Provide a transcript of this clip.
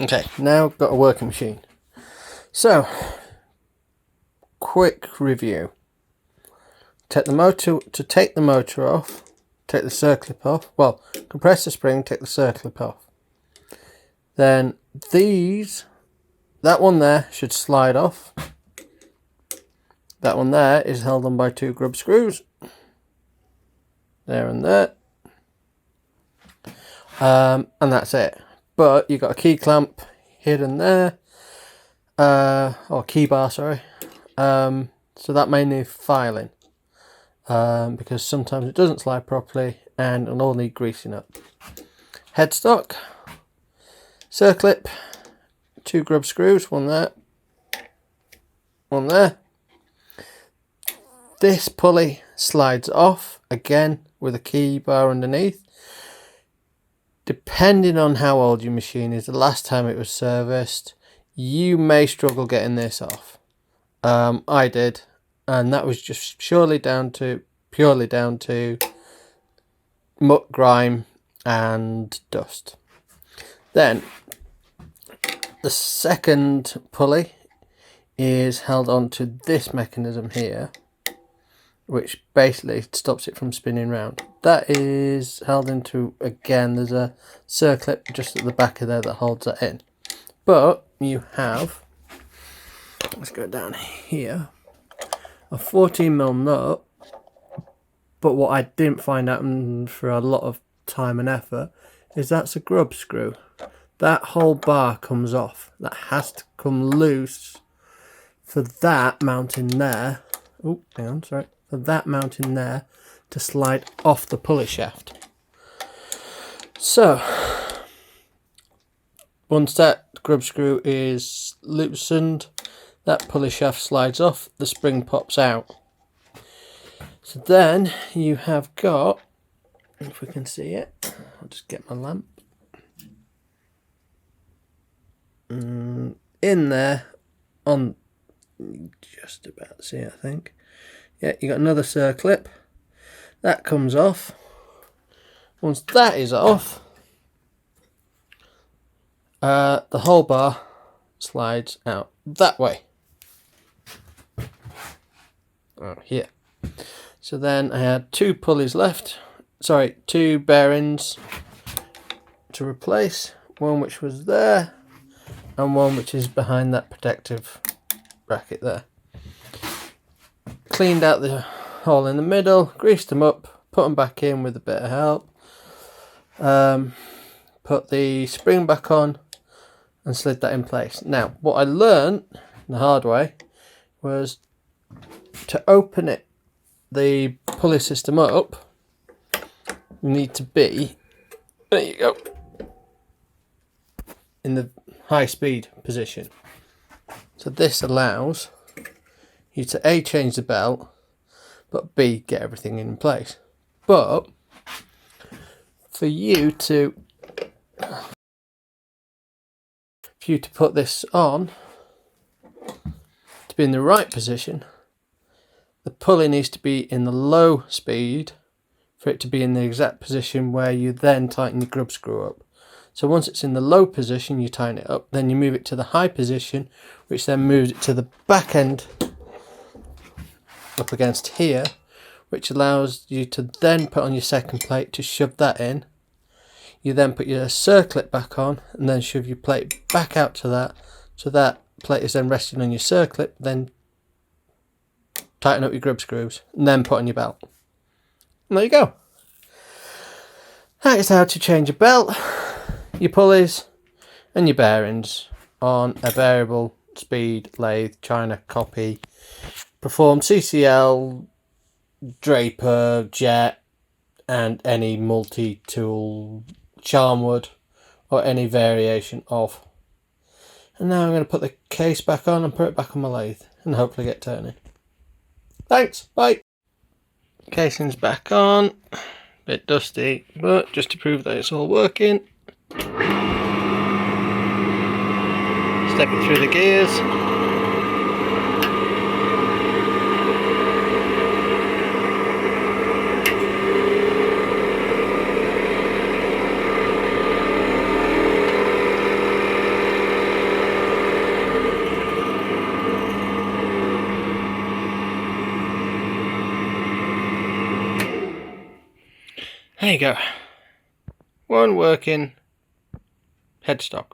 Okay, now I've got a working machine. So, quick review. Take the motor off, take the circlip off. Well, compress the spring, take the circlip off. Then that one there should slide off. That one there is held on by 2 grub screws. There and there. And that's it. But you've got a key clamp hidden there. Or key bar, sorry. So that may need filing. Because sometimes it doesn't slide properly and it'll all need greasing up. Headstock. Circlip. 2 grub screws. One there. One there. This pulley slides off again with a key bar underneath. Depending on how old your machine is, the last time it was serviced, you may struggle getting this off. I did, and that was just purely down to muck, grime and dust. Then the second pulley is held onto this mechanism here, which basically stops it from spinning round. That is held into, again, there's a circlip just at the back of there that holds that in. But you have, let's go down here, a 14mm nut. But what I didn't find out for a lot of time and effort is that's a grub screw. That whole bar comes off. That has to come loose for that mounting there. Oh, hang on, sorry. For that mounting there to slide off the pulley shaft. So once that grub screw is loosened, that pulley shaft slides off, the spring pops out. So then you have got, if we can see it, I'll just get my lamp. In there, on just about to see it, I think. Yeah, you got another circlip. That comes off. Once that is off, the whole bar slides out that way. Oh, here. So then I had 2 pulleys left. Sorry, 2 bearings to replace. One which was there, and one which is behind that protective bracket there. Cleaned out the hole in the middle, greased them up, put them back in with a bit of help. Put the spring back on and slid that in place. Now, what I learned the hard way was to open the pulley system up, you need to be, there you go, in the high speed position. So this allows you to A, change the belt, but B, get everything in place. But for you to put this on, to be in the right position, the pulley needs to be in the low speed for it to be in the exact position where you then tighten your grub screw up. So once it's in the low position, you tighten it up, then you move it to the high position, which then moves it to the back end up against here, which allows you to then put on your second plate to shove that in. You then put your circlip back on and then shove your plate back out to that, so that plate is then resting on your circlip, then tighten up your grub screws and then put on your belt. And there you go. That is how to change a belt, your pulleys and your bearings on a variable speed lathe China copy, performed CCL, Draper, Jet and any multi-tool, Charmwood or any variation of. And now I'm going to put the case back on and put it back on my lathe and hopefully get turning. Thanks, bye. Casing's back on, bit dusty, but just to prove that it's all working, step it through the gears. There you go. One working headstock.